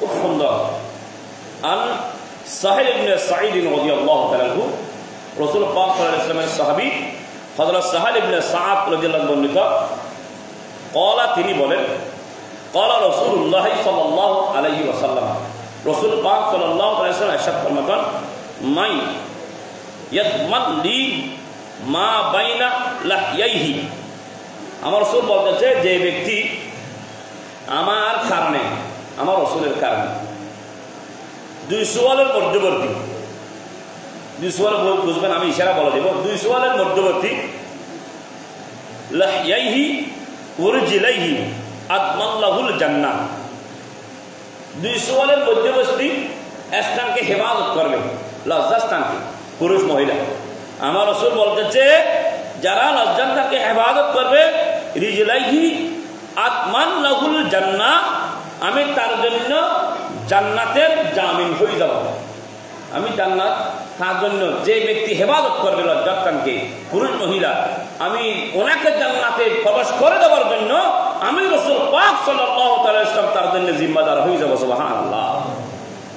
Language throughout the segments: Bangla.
খুব সুন্দর। আন সাহেল ইবনে সাঈদ রাদিয়াল্লাহু তাআলা আনহু, রাসূল পাক সাল্লাল্লাহু আলাইহি ওয়াসাল্লামের সাহাবী হযরত সাহেল ইবনে সাআদ রাদিয়াল্লাহু বর্ণিত, ক্বালা তিনি বলেন, ক্বালা রাসূলুল্লাহ সাল্লাল্লাহু আলাইহি ওয়াসাল্লাম, রাসূল পাক সাল্লাল্লাহু আলাইহি ওয়াসাল্লাম ইরশাদ ফরমান, মাই ইয়াতমান লি মা বাইনা লাহইয়াইহি, আমার রাসূল বলতেছে যে ব্যক্তি আমার কারণে, আমার রাসূলের কারণে দুই সোয়ালের মধ্যবর্তী, দুই সোয়াল বুঝবেন, আমি ইশারা বলে দেব, দুই সোয়ালের মধ্যবর্তী লাহইয়াইহি ওয়ারজিলাইহি আতমাল্লাহুল জান্নাহ, দুই সোয়ালের মধ্যবর্তী স্থানকে হেফাজত করবে, লজ্জাস্থানকে, পুরুষ মহিলা। আমার রাসূল বলতেছে যারা লজ্জাস্থানকে হেফাজত করবে, রিজলাইহি আতমাল্লাহুল জান্নাহ, আমি তার জন্য জান্নাতের জামিন হয়ে যাব। আমি জান্নাত তার জন্য, যে ব্যক্তি হেফাজত করবে লজ্জাস্থানকে, পুরুষ মহিলা, আমি ওনাকে জান্নাতে প্রবেশ করে দেওয়ার জন্য আমি রাসূল পাক সাল্লাল্লাহু আলাইহি ওয়াসাল্লাম তার জন্য জিম্মাদার হয়ে যাব। সুবহানাল্লাহ।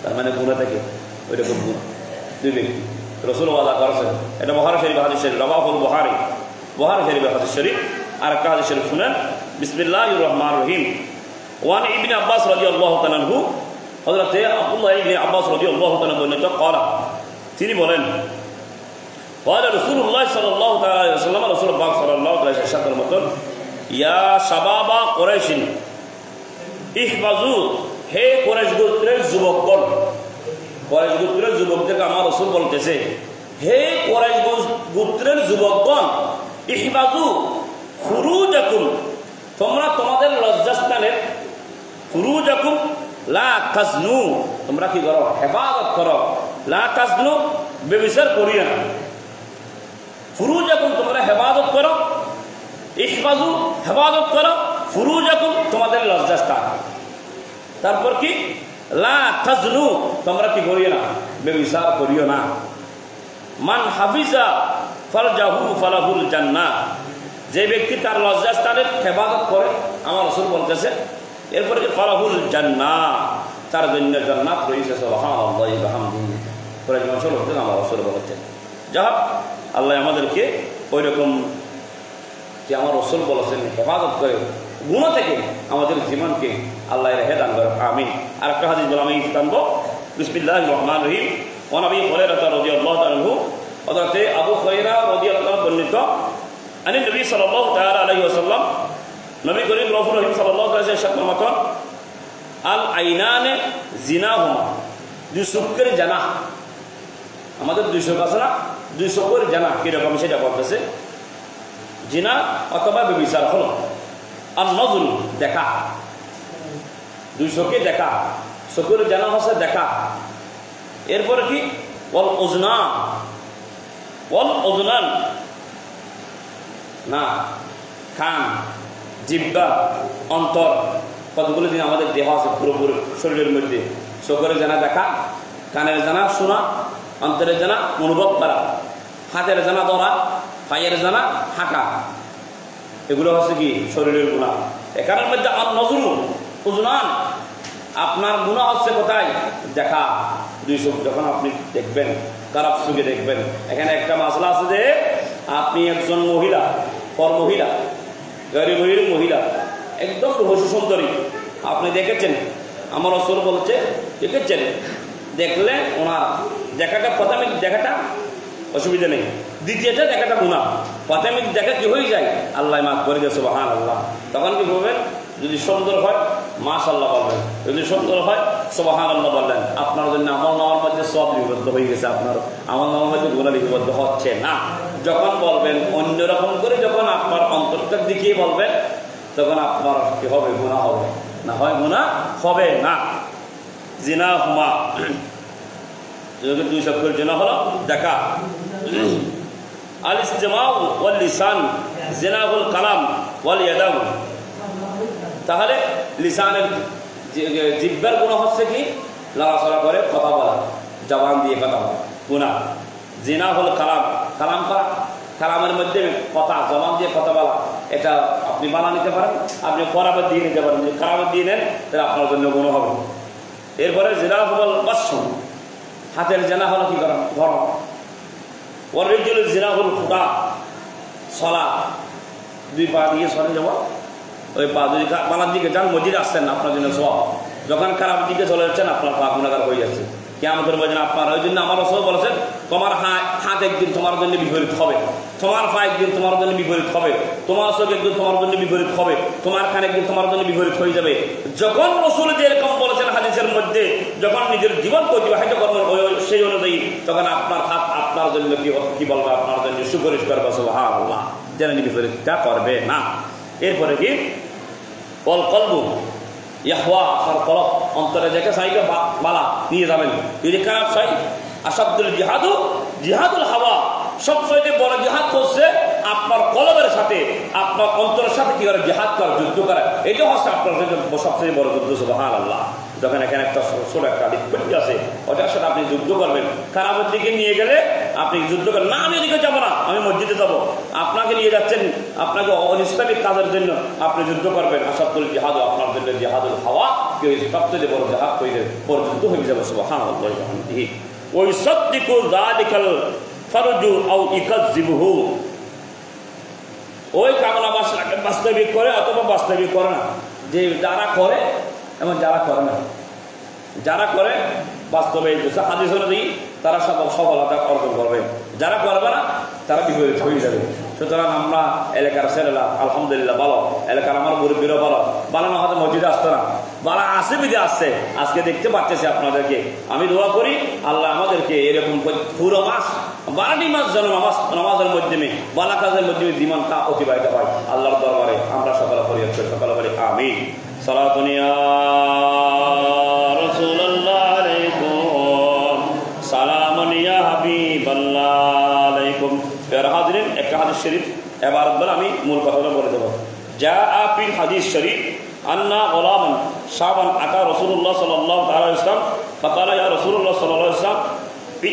তার মানে গুনাহ থেকে ওইরকম গুনাহ দুই ব্যক্তি রাসূল ওয়াদা করেছেন। এটা বুখারী শরীফ হাদিস শরীফ, রাওয়াহুল বুখারী, বুখারী শরীফের হাদিস শরীফ। আর একটা হাদিস শরীফ শুনেন, বিসমিল্লাহির রহমানির রহিম। ওয়ান ইবনে আব্বাস রাদিয়াল্লাহু তাআলা আনহু, হযরত আব্দুল্লাহ ইবনে আব্বাস রাদিয়াল্লাহু তাআলা বর্ণিত, ক্বালা তিনি বলেন, ক্বালা রাসূলুল্লাহ সাল্লাল্লাহু তাআলা আলাইহি ওয়াসাল্লাম, রাসূল পাক সাল্লাল্লাহু আলাইহি ওয়াসাল্লামের মতন, ইয়া শাবাবা কুরাইশিন ইহফাজু, হে কুরাইশ গোত্রের যুবকগণ, কুরাইশ গোত্রের যুবকদেরকে আমার রাসূল বলতেছে, হে কুরাইশ গোত্রের যুবকগণ, ইহফাজু ফুরুজাকুম, তোমরা তোমাদের লজ্জাস্থানের, ফুরুজাকুম লা তাজনু, তোমরা কি করো, হেফাজত করো, লা তাজনু, ব্যভিচার করিও না, ফুরুজাকুম তোমরা হেফাজত করো, ইহফাজু হেফাজত করো, ফুরুজাকুম তোমাদের লজ্জাস্থান। তারপর কি, লা তাজনু, তোমরা কি করিও না, ব্যভিচার করিও না। মান হাফিজা ফারজাহু ফালাহুল জান্নাহ, যে ব্যক্তি তার লজ্জাস্থানের হেফাজত করে, আমার রাসূল বলতেছে, এরপরে কি, ফালাহুল জান্নাহ, তার জন্য জান্নাত রয়েছে। সুবহানাল্লাহি ওয়া বিহামদিহি, পুরো মানুষের লোকদের আমার রাসূল বলেছেন। যাক, আল্লাহ আমাদেরকে ওই রকম যে আমার রাসূল বলেছেন হেফাজত করে গুনাহ থেকে আমাদের জীবনকে আল্লাহ রেহে দান করে, আমিন। আর একটা হাদিস বলে আমি টানবো, বিসমিল্লাহির রহমানির রহিম। ওয়া নবী হুরায়রা রাদিয়াল্লাহু তাআলা আনহু, হযরত আবু হুরায়রা রাদিয়াল্লাহু তাআলা বর্ণিত, আনি নবী সাল্লাল্লাহু তাআলা আলাইহি ওয়াসাল্লাম, নবী করিম রাসূল রহিম সাল্লাল্লাহু আলাইহি ওয়াসাল্লাম মতন, আল আইনানে জিনাহুমা, দুই চোখের জানা, আমাদের দুই চোখ আছে না, দুই চোখের জানা কিরকম সেটা বলতেছে, জিনা অথবা ব্যভিচার হলো। আর নজর দেখা, দুই চোখে দেখা, চোখের জানা হচ্ছে দেখা। এরপরে কি, ওয়াল উজনা, ওয়াল উজনান, না কান, জিহ্বা, অন্তর, কতগুলো দিন আমাদের দেহ আছে পুরোপুরি শরীরের মধ্যে। চোখের জানা দেখা, কানের জানা শোনা, অন্তরের জানা অনুভব করা, হাতের জানা ধরা, পায়ের জানা হাঁটা, এগুলো হচ্ছে কি শরীরের গুনাহ। এখানের মধ্যে আর নজরু উজনান, আপনার গুনাহ হচ্ছে কোথায়, দেখা, দুই চোখ যখন আপনি দেখবেন, খারাপ চোখে দেখবেন। এখানে একটা মাসলা আছে যে আপনি একজন মহিলা, পর মহিলা, গরিবের মহিলা, একদম রহস্য সুন্দরী, আপনি দেখেছেন, আমার রাসূল বলছে দেখেছেন, দেখলে ওনার দেখাটা, প্রাথমিক দেখাটা অসুবিধা নেই, দ্বিতীয়টা দেখাটা গুনাহ। প্রাথমিক দেখা কি হয়ে যায়, আল্লাহ মাফ করে দেয়, সুবহানাল্লাহ। তখন কি বলবেন, যদি সুন্দর হয় মাশাআল্লাহ বলবেন, যদি সুন্দর হয় সুবহানাল্লাহ বললেন, আপনার জন্য আমল নামার মধ্যে সব লিপিবদ্ধ হয়ে গেছে, আপনার আমল নামার মধ্যে গুনাহ লিপিবদ্ধ হচ্ছে না। যখন বলবেন অন্যরকম করে, যখন আপনার অন্তরটার দিকেই বলবেন, তখন আপনার কি হবে, গুনাহ হবে না, হয় গুনাহ হবে না। জিনা হুমা, দুই চক্ষুর জিনা হলো দেখা। আল ইসতিমাউ ওয়াল লিসান জিনাহুল কালাম ওয়াল ইয়াদাম, তাহলে লিসানের জিহ্বার গুনাহ হচ্ছে কি, লড়াচড়া করে কথা বলা, জবান দিয়ে কথা বলা গুনাহ। জিনা হল কালাম, কালাম করা, কালামের মধ্যে কথা, জবান দিয়ে কথা বলা, এটা আপনি বানা নিতে পারেন, আপনি করাবে দিয়ে নিতে পারেন। যদি করাবে দিয়ে নেন তাহলে আপনার জন্য গুনাহ হবে। এরপরে জিনা হল বাসন, হাতের জেনা হলো কি করা গরম। ওর জিনা হল ফুটা সলা, দুই পা দিয়ে সরে যাওয়া, ওই পা যদি বালার দিকে যান মসজিদ আসছেন না আপনার জন্য সব, যখন খারাপ দিকে চলে যাচ্ছেন আপনার পা গুণাগার হয়ে যাচ্ছে। কেমন করে বলছেন আপনার, ওই জন্য আমার রসুল বলেছেন তোমার হাত একদিন তোমার জন্য বিপরীত হবে, তোমার পা একদিন তোমার জন্য বিপরীত হবে, তোমার চোখ একদিন তোমার জন্য বিপরীত হবে, তোমার কান একদিন তোমার জন্য বিপরীত হয়ে যাবে। যখন রসুল যেরকম বলেছেন হাদিসের মধ্যে, যখন নিজের জীবনকে অতিবাহিত করবেন সেই অনুযায়ী, তখন আপনার হাত আপনার জন্য কি বলবে, আপনার জন্য সুপারিশ করবে সুবহানাল্লাহ, যেন বিপরীতটা করবে না। এরপরে কি অল কলবু ইয়াহওয়া, আপনার কলব অন্তরে দেখে সাইকে বালা নিয়ে যাবেন, যদি খারাপ চাই আসাদুল জিহাদু জিহাদুল হাওয়া, সবচেয়ে বড় জিহাদ করছে আপনার কলবের সাথে, আপনার অন্তরের সাথে কি করে জিহাদ করা, যুদ্ধ করা, এটাও হচ্ছে আপনার সবচেয়ে বড় যুদ্ধ সুবহানাল্লাহ। যখন এখানে একটা ছোট একটা লিকুইড আছে, ওটার সাথে আপনি যুদ্ধ করবেন, খারাপের দিকে নিয়ে গেলে আপনি যুদ্ধ করেন না, আমি এদিকে যাবো না, আমি মসজিদে যাবো, আপনাকে নিয়ে যাচ্ছেন আপনাকে অনিসলামিক কাজের জন্য, আপনি যুদ্ধ করবেন। আসাদুল জিহাদ আপনার জন্য জিহাদুল হাওয়া, কেউ সবচেয়ে বড় জিহাদ হয়ে পর্যন্ত হয়ে যাবে সুবহানাল্লাহ। ওই সদ্দিকু যালিকাল ফারজু আও ইকাযযিবহু, ওই কামনা বাস্তবিক করে অথবা বাস্তবিক করে না, যে যারা করে এবং যারা করে না, যারা করে বাস্তবে হাদিস অনুযায়ী তারা সফলতা অর্জন করবে, যারা করবে না তারা বিপরীত হয়ে যাবে। সুতরাং আমরা এলাকার ছেলেরা আলহামদুলিল্লাহ ভালো, এলাকার আমার মুরব্বীরাও ভালো, বালা না হয়তো মসজিদে আসতো না, বালা আসে বিদে আসছে, আজকে দেখতে পাচ্ছি আপনাদেরকে। আমি দোয়া করি আল্লাহ আমাদেরকে এরকম পুরো মাস 12টি মাস যেন নামাজের মাধ্যমে বালা কাজের মাধ্যমে জীবনটা অতিবাহিত হয়। আল্লাহর দরবারে আমরা সকালে করি, সকালে বলি আমিন। সালাতুন ইয়া রাসূলুল্লাহ আলাইকুম, সালামুন ইয়া হাবিবাল্লাহ আলাইকুম। প্রিয় হাজিরিন, একটা হাদিস শরীফ এবার বলে আমি মূল কথাটা বলে দেব। যা আপিল হাদিস শরীফ আন্না গোলামান শাবান আতা রাসূলুল্লাহ সাল্লাল্লাহু আলাইহি ওয়াসাল্লাম ফাকালা ইয়া রাসূলুল্লাহ সাল্লাল্লাহু আলাইহি ওয়াসাল্লাম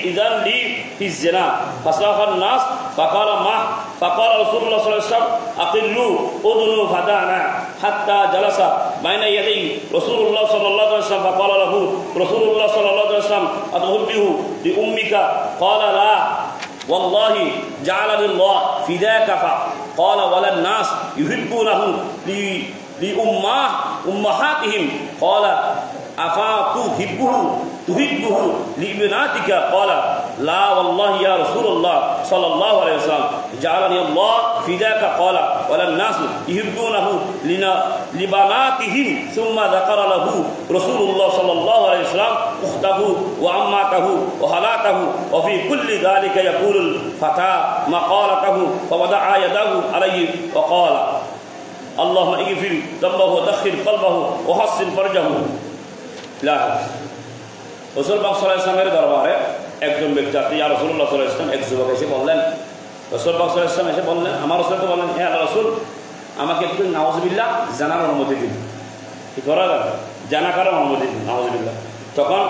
ইযান লি ফি জিনা ফাসাখান নাস ফাকালা মা ফাকালা রাসূলুল্লাহ সাল্লাল্লাহু আলাইহি ওয়াসাল্লাম আকিল্লু উদনু ফাদানা হাত্তা জালাসা বাইনা ইয়াদাই রাসূলুল্লাহ সাল্লাল্লাহু আলাইহি ওয়াসাল্লাম ফাকালা লাহু রাসূলুল্লাহ সাল্লাল্লাহু আলাইহি ওয়াসাল্লাম আতুহবিহু বি উম্মিকা ক্বালা লা ওয়াল্লাহি জাআলানি আল্লাহ ফিদাকা قال ولا الناس يحبونه لأمهاتهم قال تحبه لابناتك قال لا والله يا رسول الله صلى الله عليه وسلم جعلني الله فداك قال ولا الناس يحبونه لبناتهم ثم ذكر له رسول الله صلى الله عليه وسلم أخته وعمته وخالاته وفي كل ذلك يقول الفتى مقالته فوضع يده عليه وقال اللهم اغفر ذنبه وطهر قلبه وحسن فرجه। রাসূল পাক সাল্লাল্লাহু আলাইহি ওয়াসাল্লামের দরবারে একজন ব্যক্তি ইয়া রাসূলুল্লাহ সাল্লাল্লাহু আলাইহি ওয়াসাল্লাম, এক যুবক এসে বললেন, রাসূল পাক সাল্লাল্লাহু আলাইহি ওয়াসাল্লাম এসে বললেন, আমার রাসূলকে বললেন, হে আল্লাহর রাসূল আমাকে একটু নাউযুবিল্লাহ জানার অনুমতি দিন, কি করা যাবে জানা করার অনুমতি দিন, নাউযুবিল্লাহ। তখন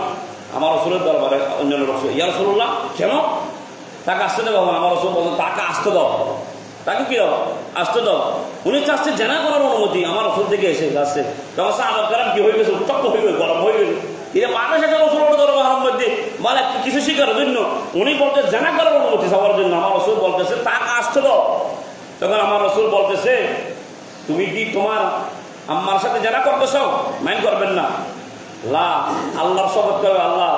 আমার রাসূলের দরবারে অন্যান্য রাসূল, ইয়া রাসূলুল্লাহ কেন, তাকে আসতে দাও। আমার রাসূল বললেন তাকে আসতে দাও, তাকে কি দাও, আসতে দাও। উনি চাচ্ছে জানা করার অনুমতি, আমার রাসূল থেকে এসে যাচ্ছে। তখন সাহাবায়ে কেরাম কি হয়ে গেছে, উত্তপ্ত হয়ে গেছে, গরম হয়ে গেছে। এরা মানুষ এসে রাসূলের দরবারের মধ্যে মানে কিছু শিখার জন্য, উনি বলতে জানা করার অনুমতি চাওয়ার জন্য। আমার রাসূল বলতেছে তাকে আসতে দাও। তখন আমার রাসূল বলতেছে তুমি কি তোমার আম্মার সাথে জানা করতেছ, মাইন্ড করবেন না, লা আল্লাহর শপথ করবে, আল্লাহ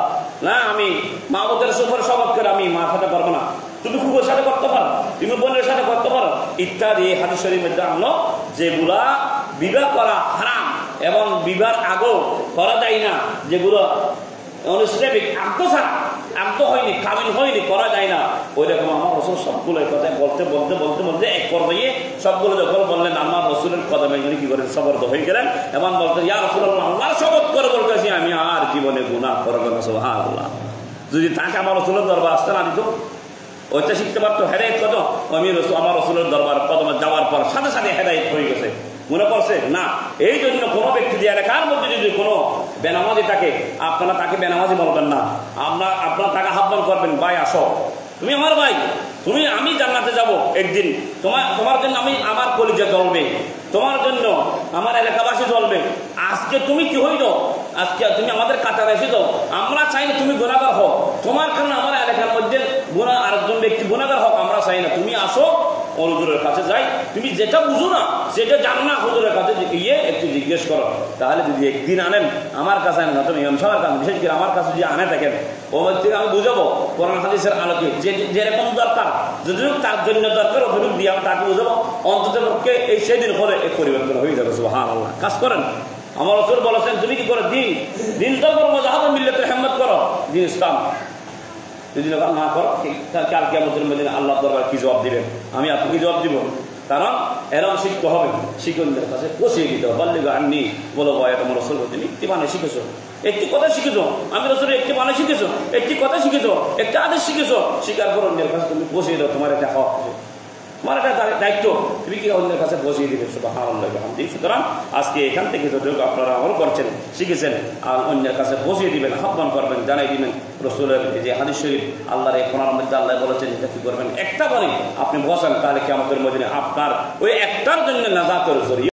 না আমি মাহবুদের সুফের শপথ করে আমি মার সাথে করবো না, তুমি ফুফুর সাথে করতে পারো, তুমি বোনের সাথে করতে পারো ইত্যাদি হাদিস শরীফের আনলো, যেগুলা বিবাহ করা হারাম এবং বিবাহ আগেও করা যায় না, যেগুলো অনুষ্ঠিত আগ্ধ ছাড়া, আগ্ধ হয়নি, কামিল হয়নি, করা যায় না। ওই রকম আমার রাসূল সবগুলো এই কথা বলতে বলতে বলতে বলতে এক পর্যায়ে সবগুলো যখন বললেন, আমার রাসূলের কদমে কি করেন সবর্দ হয়ে গেলেন এবং বলতেন ইয়া রাসূলুল্লাহ আল্লাহর শপথ করে বলতেছি আমি আর জীবনে গুনাহ করব না। সুবহানাল্লাহ। যদি তাকে আমার রাসূলের দরবার আসতে না দিত, ওইটা শিখতে পারতো হেদায়েত কত, আমি আমার রাসূলের দরবার কদমে যাওয়ার পর সাথে সাথে হেদায়েত হয়ে গেছে, মনে করছে না। এই জন্য কোনো ব্যক্তি যে এলাকার মধ্যে যদি কোনো বেনামাজি থাকে, আপনারা তাকে বেনামাজি বলবেন না, আপনারা তাকে আহ্বান করবেন, ভাই আসো, তুমি আমার ভাই, তুমি আমি জান্নাতে যাব একদিন, তোমার জন্য আমি আমার কলিজা জ্বলবে, তোমার জন্য আমার এলাকাবাসী জ্বলবে। আজকে তুমি কি হইল, আজকে আজকে তুমি আমাদের কাতারে এসে দাও, আমরা চাই না তুমি গুনাহগার হও, তোমার কারণে আমার এলাকার মধ্যে আরেকজন ব্যক্তি গুনাহগার হোক, আমরা চাই না। তুমি আসো, হুজুরের কাছে যাই, তুমি যেটা বুঝো না সেটা জানো না, হুজুরের কাছে গিয়ে একটু জিজ্ঞেস করো। তাহলে যদি একদিন আনেন আমার কাছে আনেন, তুমি ইমাম সাহেবের কাছে, বিশেষ করে আমার কাছে যদি আনে থাকেন, ও থেকে আমি বুঝাবো কোরআন হাদিসের আলোকে যেরকম দরকার, যদিও তার জন্য দরকার অভিযোগ দিয়ে আমি তাকে বুঝাবো, অন্তত পক্ষে এই সেদিন করে এক পরিবর্তন হয়ে যাবে। সুবহানাল্লাহ। কাজ করেন। আমার রাসূল বলেছেন তুমি কি করো, দিন দরবার মজাহাব মিল্লাতের হিম্মত করো, দিন ইসলাম যদি না করো, কাল কিয়ামতের মধ্যে আল্লাহ দরবার কি জবাব দিবেন, আমি আপনি কি জবাব দিব? কারণ এরকম শিখতে হবে, শিক্ষকদের কাছে পৌঁছিয়ে দিতে হবে। বললে আননি বলো ভাই তোমার রসুল তুমি একটি মানে শিখেছো, একটি কথা শিখেছো, আমি রসুল একটি মানে শিখেছো, একটি কথা শিখেছো, একটা আদেশ শিখেছো, শিকার করো অন্যের কাছে তুমি পৌঁছিয়ে দাও। তোমার এটা হক, তোমার একটা দায়িত্ব, তুমি কি অন্যের কাছে পৌঁছিয়ে দিবে। সুবহানাল্লাহ। সুতরাং আজকে এখান থেকে যতটুকু আপনারা আমল করছেন, শিখেছেন, আর অন্যের কাছে পৌঁছিয়ে দিবেন, আহ্বান করবেন, জানাই দিবেন। রসুলের যে হাদিস শরীফ, আল্লাহর এই কোরআনের মধ্যে আল্লাহ বলেছেন এটা কি করবেন, একটা বলেন আপনি বসেন, তাহলে কিয়ামতের মধ্যে আপনার ওই একটার জন্য নাজাতের জড়িয়ে